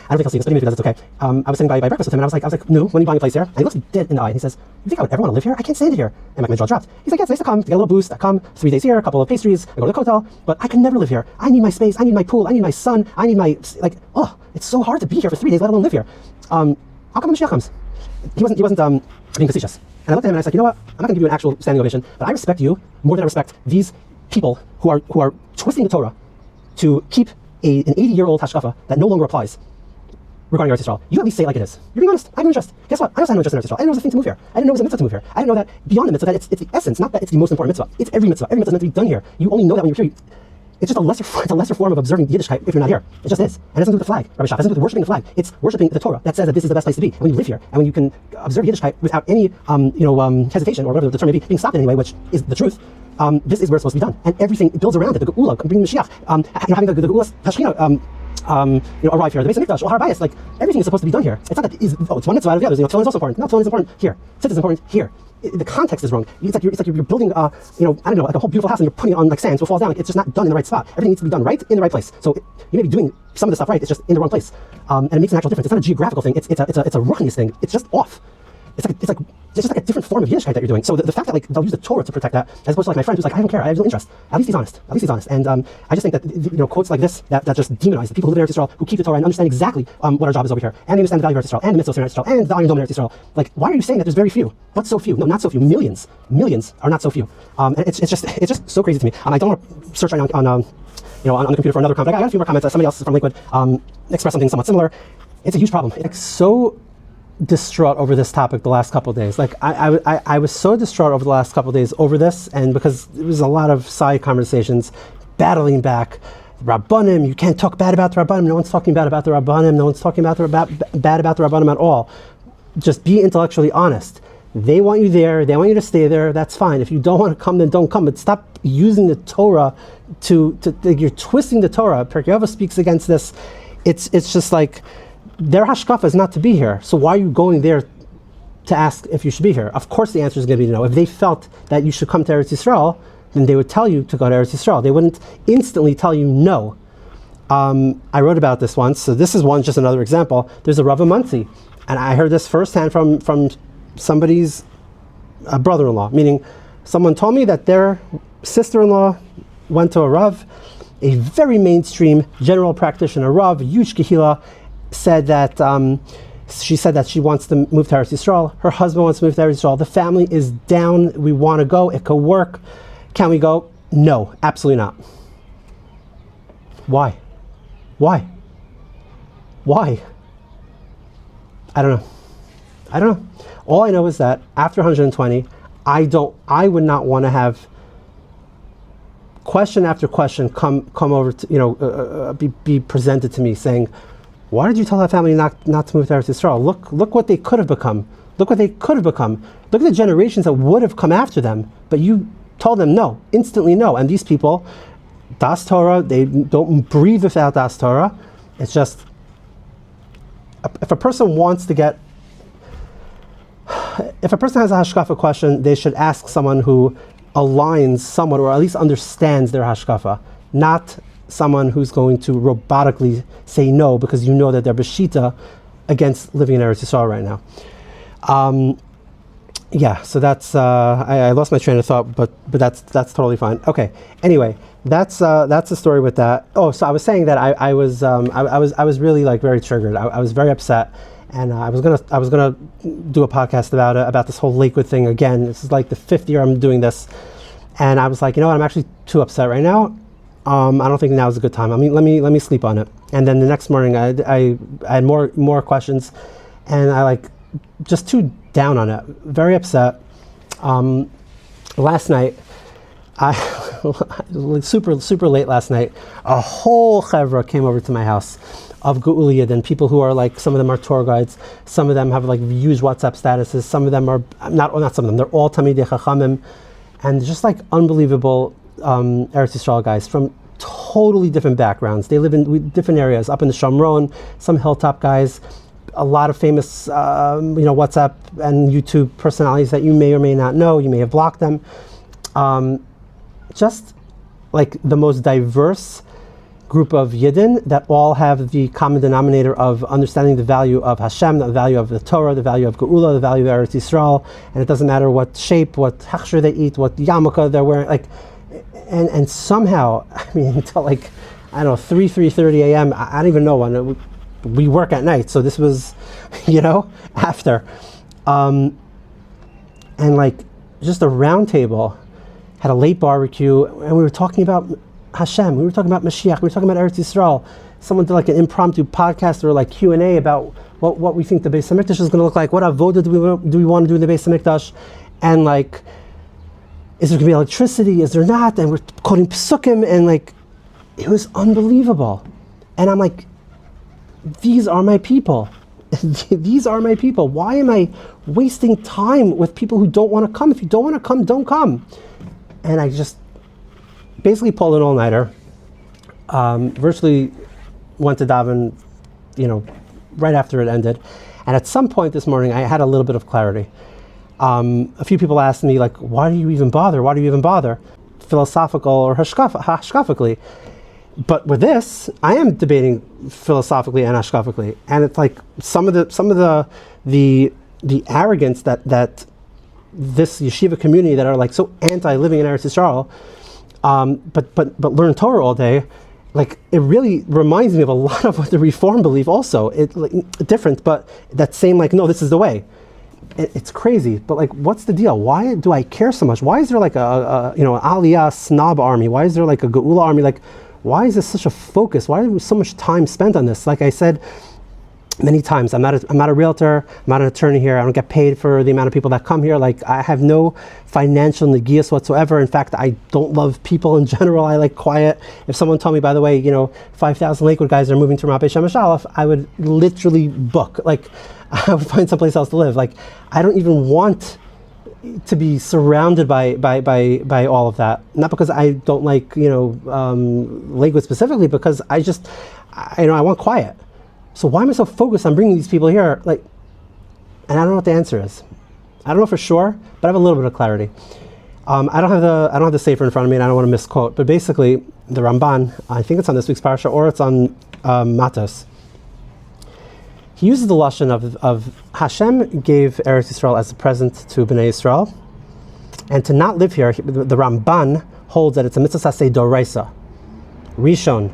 don't think I'll see this, but even if he does, it's okay. I was sitting by breakfast with him, and I was like, no, when are you buying a place here? And he looks me dead in the eye, and he says, you think I would ever want to live here? I can't stand it here. And my jaw dropped. He's like, yeah, it's nice to come, to get a little boost. I come 3 days here, a couple of pastries, I go to the hotel, but I can never live here. I need my space, I need my pool, I need my sun, I need my, like, oh, it's so hard to be here for 3 days, let alone live here. How come Mashiach comes? He wasn't being facetious. And I looked at him and I said, you know what? I'm not going to give you an actual standing ovation, but I respect you more than I respect these people who are twisting the Torah to keep an 80-year-old hashkafa that no longer applies regarding Eretz Yisrael. You at least say it like it is. You're being honest. I have no interest. Guess what? I also have no interest in Eretz Yisrael. I didn't know it was a thing to move here. I didn't know it was a mitzvah to move here. I didn't know that beyond the mitzvah that it's the essence, not that it's the most important mitzvah. It's every mitzvah. Every mitzvah is meant to be done here. You only know that when you're here. It's just a lesser form of observing Yiddishkeit if you're not here. It just is. And it doesn't do with the flag, Rabbi Shoff. It doesn't do with worshiping the flag. It's worshiping the Torah that says that this is the best place to be. And when you live here, and when you can observe Yiddishkeit without any hesitation, or whatever the term may be, being stopped in any way, which is the truth, this is where it's supposed to be done. And everything builds around it. The Geulah, bringing Mashiach, having the Geulah Hashchina, arrive here. The Beis Hamikdash, Ohar Bayis, like everything is supposed to be done here. It's not that it's one mitzvah out of the others. Tefillin is also important. No, Tefillin is important here. Tzitz is important here. The context is wrong. It's like you're building I don't know, like a whole beautiful house and you're putting it on like sand so it falls down. Like, it's just not done in the right spot. Everything needs to be done right in the right place. So you may be doing some of the stuff right. It's just in the wrong place, and it makes an actual difference. It's not a geographical thing. It's a ruchnius thing. It's just off. It's just like a different form of Yiddishkeit that you're doing. So the fact that like they'll use the Torah to protect that, as opposed to like my friend who's like, I don't care, I have no interest. At least he's honest. And I just think that quotes like this that just demonize the people who live in Eretz Yisrael, who keep the Torah and understand exactly what our job is over here, and they understand the value of Eretz Yisrael, and the mitzvahs in Eretz Yisrael, and the Iron Dome in Eretz Yisrael. Like, why are you saying that there's very few? What's so few? No, not so few. Millions are not so few. And it's just so crazy to me. I don't want to search right now on the computer for another comment. I got a few more comments. Somebody else from Lakewood expressed something somewhat similar. It's a huge problem. It's so distraught over this topic the last couple of days. Like I was so distraught over the last couple of days over this, and because there was a lot of side conversations battling back. Rabbanim, you can't talk bad about the Rabbanim. No one's talking bad about the Rabbanim. No one's talking bad about the Rabbanim at all. Just be intellectually honest. They want you there. They want you to stay there. That's fine. If you don't want to come, then don't come. But stop using the Torah to you're twisting the Torah. Pirkei Avos speaks against this. It's just like their hashkafa is not to be here. So why are you going there to ask if you should be here? Of course the answer is going to be no. If they felt that you should come to Eretz Yisrael, then they would tell you to go to Eretz Yisrael. They wouldn't instantly tell you no. I wrote about this once, so this is just another example. There's a Rav in Monsey, and I heard this firsthand from somebody's brother-in-law, meaning someone told me that their sister-in-law went to a Rav, a very mainstream general practitioner Rav, huge Geulah, said that she said that she wants to move to Eretz Yisrael. Her husband wants to move to Eretz Yisrael. The family is down. We want to go. It could work. Can we go? No, absolutely not. Why? I don't know. All I know is that after 120, I would not want to have question after question come over to be presented to me saying, why did you tell that family not to move to Eretz Yisrael? Look what they could have become. Look at the generations that would have come after them, but you told them no, instantly no. And these people, Das Torah, they don't breathe without Das Torah. It's just, if a person has a hashkafa question, they should ask someone who aligns somewhat, or at least understands their hashkafa, not someone who's going to robotically say no because you know that they're b'shita against living in Eretz Yisrael right now. So that's I lost my train of thought, but that's totally fine. Okay. Anyway, that's the story with that. Oh, so I was saying that I was really like very triggered. I was very upset, and I was gonna do a podcast about this whole Lakewood thing again. This is like the 5th year I'm doing this, and I was like, you know what? I'm actually too upset right now. I don't think now is a good time. I mean, let me sleep on it. And then the next morning, I had more questions, and I like just too down on it, very upset. Last night, super late last night, a whole chevra came over to my house of Geulah and people who are like, some of them are tour guides, some of them have like huge WhatsApp statuses, some of them are not some of them, they're all Talmidei Chachamim, and just like unbelievable Eretz Yisrael guys from totally different backgrounds. They live in different areas, up in the Shomron, some hilltop guys, a lot of famous WhatsApp and YouTube personalities that you may or may not know. You may have blocked them. Just like the most diverse group of Yidden that all have the common denominator of understanding the value of Hashem, the value of the Torah, the value of Geulah, the value of Eretz Yisrael, and it doesn't matter what shape, what hechsher they eat, what yarmulke they're wearing, like, and somehow, I mean, until like, I don't know, 3:30 a.m., I don't even know when, we work at night, so this was, after. And like, just a round table, had a late barbecue, and we were talking about Hashem, we were talking about Mashiach, we were talking about Eretz Yisrael. Someone did like an impromptu podcast or like Q&A about what we think the Beis HaMikdash is going to look like, what avoda do we want to do in the Beis HaMikdash, and like, is there going to be electricity, is there not, and we're quoting Psukim, and like, it was unbelievable. And I'm like, these are my people. These are my people. Why am I wasting time with people who don't want to come? If you don't want to come, don't come. And I just basically pulled an all-nighter, virtually went to daven, right after it ended. And at some point this morning, I had a little bit of clarity. A few people asked me, like, why do you even bother? Why do you even bother? Philosophical or hashkafically. But with this, I am debating philosophically and hashkafically. And it's like some of the arrogance that this yeshiva community that are like so anti-living in Eretz Yisrael, but learn Torah all day, like, it really reminds me of a lot of what the Reform believe also. It's like different, but that same, like, no, this is the way. It's crazy, but like, what's the deal? Why do I care so much? Why is there like an Aliyah snob army? Why is there like a Geulah army? Like, why is this such a focus? Why is so much time spent on this? Like I said many times, I'm not a realtor, I'm not an attorney here, I don't get paid for the amount of people that come here. Like, I have no financial negias whatsoever. In fact, I don't love people in general. I like quiet. If someone told me, by the way, 5,000 Lakewood guys are moving to Rabbi Shoff, I would literally book. Like, I would find someplace else to live. Like, I don't even want to be surrounded by all of that. Not because I don't like, Lakewood specifically, because I want quiet. So why am I so focused on bringing these people here? Like, and I don't know what the answer is. I don't know for sure, but I have a little bit of clarity. I don't have the Sefer in front of me, and I don't want to misquote. But basically, the Ramban, I think it's on this week's parsha, or it's on Matos. He uses the lashon of Hashem gave Eretz Yisrael as a present to Bnei Yisrael, and to not live here, the Ramban holds that it's a mitzvah saseh doraisa. Rishon.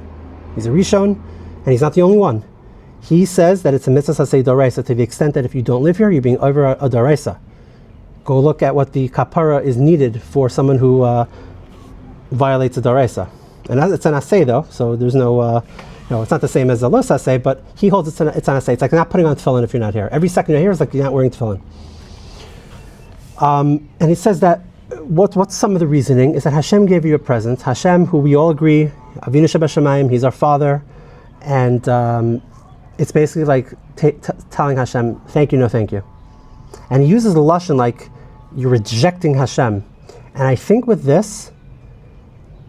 He's a Rishon, and he's not the only one. He says that it's a mitzvah saseh doraisa to the extent that if you don't live here, you're being over a doraisa. Go look at what the kapara is needed for someone who violates a doraisa. And it's an aseh though, so there's no... it's not the same as a lo saseh, but he holds it's an aseh. It's like not putting on tefillin if you're not here. Every second you're here is like you're not wearing tefillin. And he says that what's some of the reasoning is that Hashem gave you a present. Hashem, who we all agree, Avinu Shebashamayim, he's our father, and it's basically like telling Hashem, thank you, no thank you. And he uses the lashon like you're rejecting Hashem. And I think with this,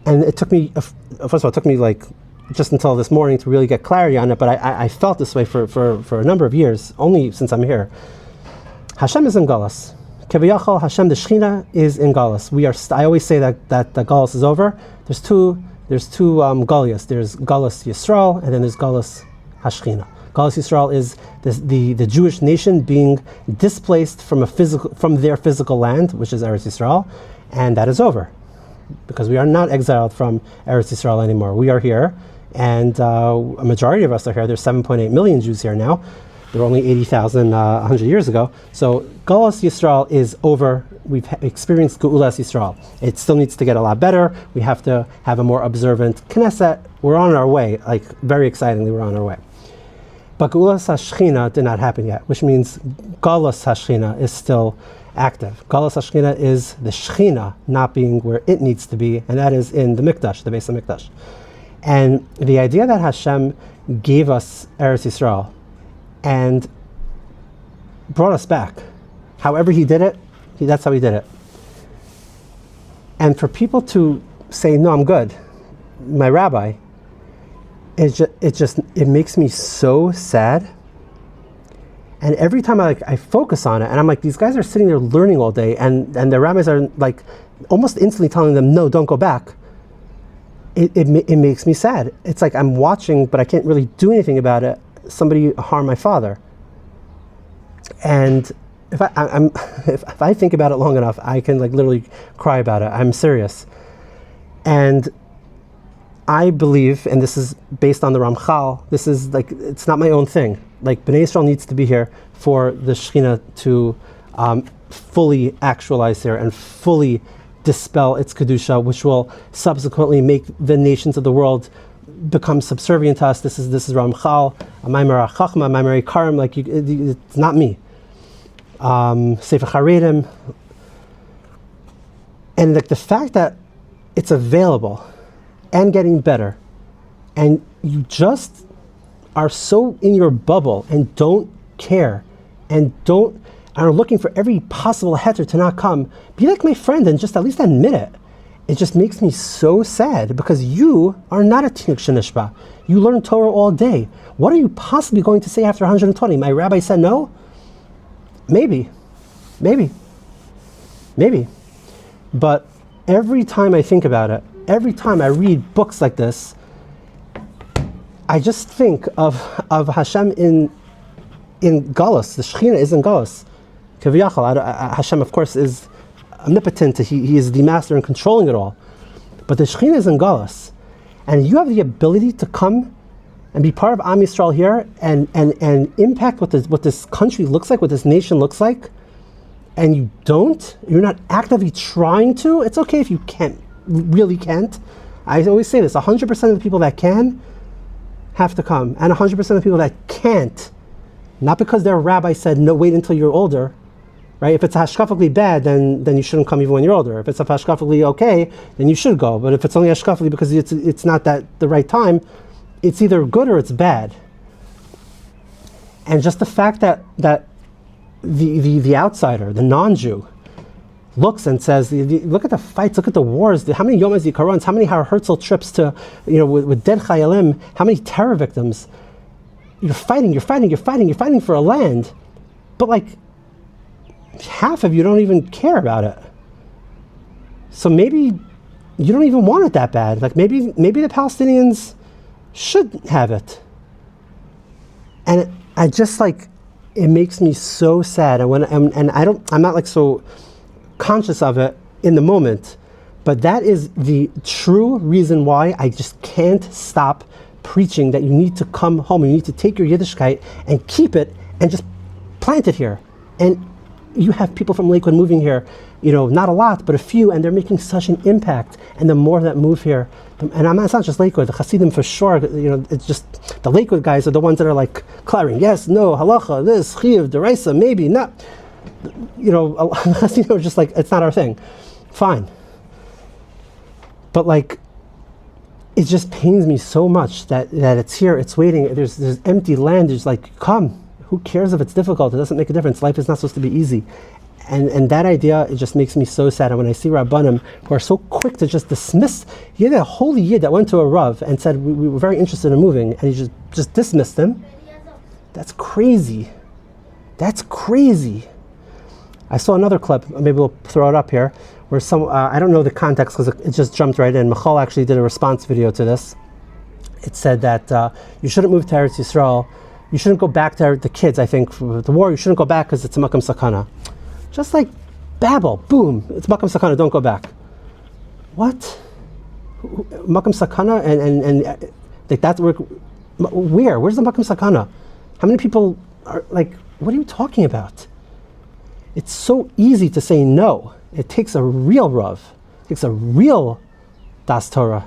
and it took me, first of all, it took me like just until this morning to really get clarity on it, but I felt this way for a number of years, only since I'm here. Hashem is in Galus. Keviyachol, Hashem, the Shechina, is in Galus. I always say that the Galus is over. There's two Galias. There's Galus Yisrael, and then there's Galus Hashchina. Galus Yisrael is the Jewish nation being displaced from their physical land, which is Eretz Yisrael, and that is over. Because we are not exiled from Eretz Yisrael anymore. We are here, and a majority of us are here. There's 7.8 million Jews here now. There were only 80,000 100 years ago. So Galus Yisrael is over. We've experienced Geulah Yisrael. It still needs to get a lot better. We have to have a more observant Knesset. We're on our way, like very excitingly, we're on our way. But Geulah HaShechina did not happen yet, which means Galus HaShechina is still active. Galus HaShechina is the Shechina not being where it needs to be, and that is in the Mikdash, the Beis HaMikdash. And the idea that Hashem gave us Eretz Yisrael and brought us back, however He did it, that's how He did it. And for people to say, no, I'm good, my rabbi, it makes me so sad. And every time I focus on it, and I'm like, these guys are sitting there learning all day, and the rabbis are like almost instantly telling them, no, don't go back. It makes me sad. It's like I'm watching, but I can't really do anything about it. Somebody harmed my father. And if I think about it long enough, I can like literally cry about it. I'm serious. And I believe, and this is based on the Ramchal, this is like, it's not my own thing. Like Bnei Yisrael needs to be here for the Shekhinah to fully actualize here and fully dispel its Kedusha, which will subsequently make the nations of the world become subservient to us. This is Ramchal, Maimer HaChachma, Maimer Karim, like it's not me. Sefer Charedim. And like the fact that it's available and getting better, and you just are so in your bubble and don't care and are looking for every possible heter to not come, be like my friend and just at least admit it. It just makes me so sad because you are not a Tinuk Shenishba. You learn Torah all day. What are you possibly going to say after 120? My rabbi said no? Maybe. But every time I think about it, every time I read books like this, I just think of Hashem in Galus. The Shekhinah is in Galus. Hashem, of course, is omnipotent. He is the master in controlling it all. But the Shekhinah is in Galus. And you have the ability to come and be part of Am Yisrael here and impact what this country looks like, what this nation looks like, and you're not actively trying to. It's okay if you really can't. I always say this, 100% of the people that can have to come, and 100% of the people that can't, not because their rabbi said, no, wait until you're older, right? If it's hashkafically bad, then you shouldn't come even when you're older. If it's hashkafically okay, then you should go. But if it's only hashkafically because it's not the right time, it's either good or it's bad. And just the fact that the outsider, the non-Jew, looks and says, look at the fights, look at the wars, how many Yom HaZikarons, how many Har Herzl trips to, with dead Chayalim, how many terror victims. You're fighting for a land, but like half of you don't even care about it. So maybe you don't even want it that bad. Like maybe the Palestinians should have it. And I just like, it makes me so sad. And I'm not like so conscious of it in the moment, but that is the true reason why I just can't stop preaching that you need to come home, you need to take your Yiddishkeit and keep it and just plant it here. And you have people from Lakewood moving here, not a lot, but a few, and they're making such an impact. And the more that move here, it's not just Lakewood, the Hasidim for sure, it's just the Lakewood guys are the ones that are like clarion, yes, no, halacha, this, chiv, deraisa, maybe, not. Just like, it's not our thing. Fine. But like, it just pains me so much that it's here, it's waiting, there's empty land, there's like, come, who cares if it's difficult? It doesn't make a difference. Life is not supposed to be easy. And that idea, it just makes me so sad. And when I see Rabbanim who are so quick to just dismiss, you had a holy Yid that went to a Rav and said, we were very interested in moving, and he just dismissed him. That's crazy. That's crazy. I saw another clip, maybe we'll throw it up here, where I don't know the context because it just jumped right in. Michal actually did a response video to this. It said that you shouldn't move to Eretz Yisrael. You shouldn't go back to the kids, I think, for the war. You shouldn't go back because it's a Makam Sakana. Just like babble, boom, it's Makam Sakana, don't go back. What? Makam Sakana and like that's where's the Makam Sakana? How many people are like, what are you talking about? It's so easy to say no. It takes a real Rav. It takes a real Das Torah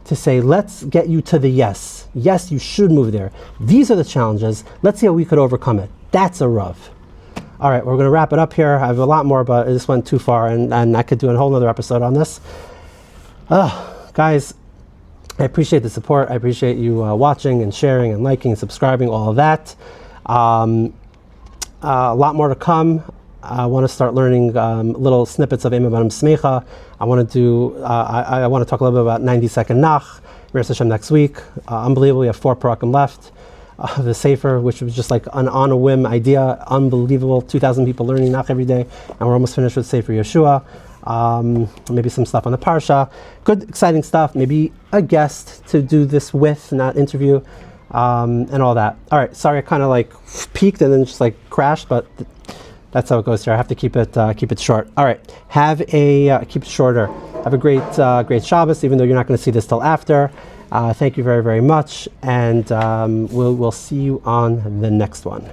to say, let's get you to the yes. Yes, you should move there. These are the challenges. Let's see how we could overcome it. That's a Rav. All right, we're going to wrap it up here. I have a lot more, but this went too far, and I could do a whole other episode on this. Guys, I appreciate the support. I appreciate you watching and sharing and liking and subscribing, all of that. A lot more to come. I want to start learning little snippets of Ema Banim Smecha. I want to do. I want to talk a little bit about 90-second Nach. Mir Hashem next week. Unbelievable. We have 4 parakim left. The Sefer, which was just like an on a whim idea. Unbelievable. 2,000 people learning Nach every day, and we're almost finished with Sefer Yeshua. Maybe some stuff on the Parsha. Good, exciting stuff. Maybe a guest to do this with, not interview, and all that. All right. Sorry, I kind of like peaked and then just like crashed, but. That's how it goes here. I have to keep it short. All right, keep it shorter. Have a great Shabbos, even though you're not going to see this till after. Thank you very, very much, and we'll see you on the next one.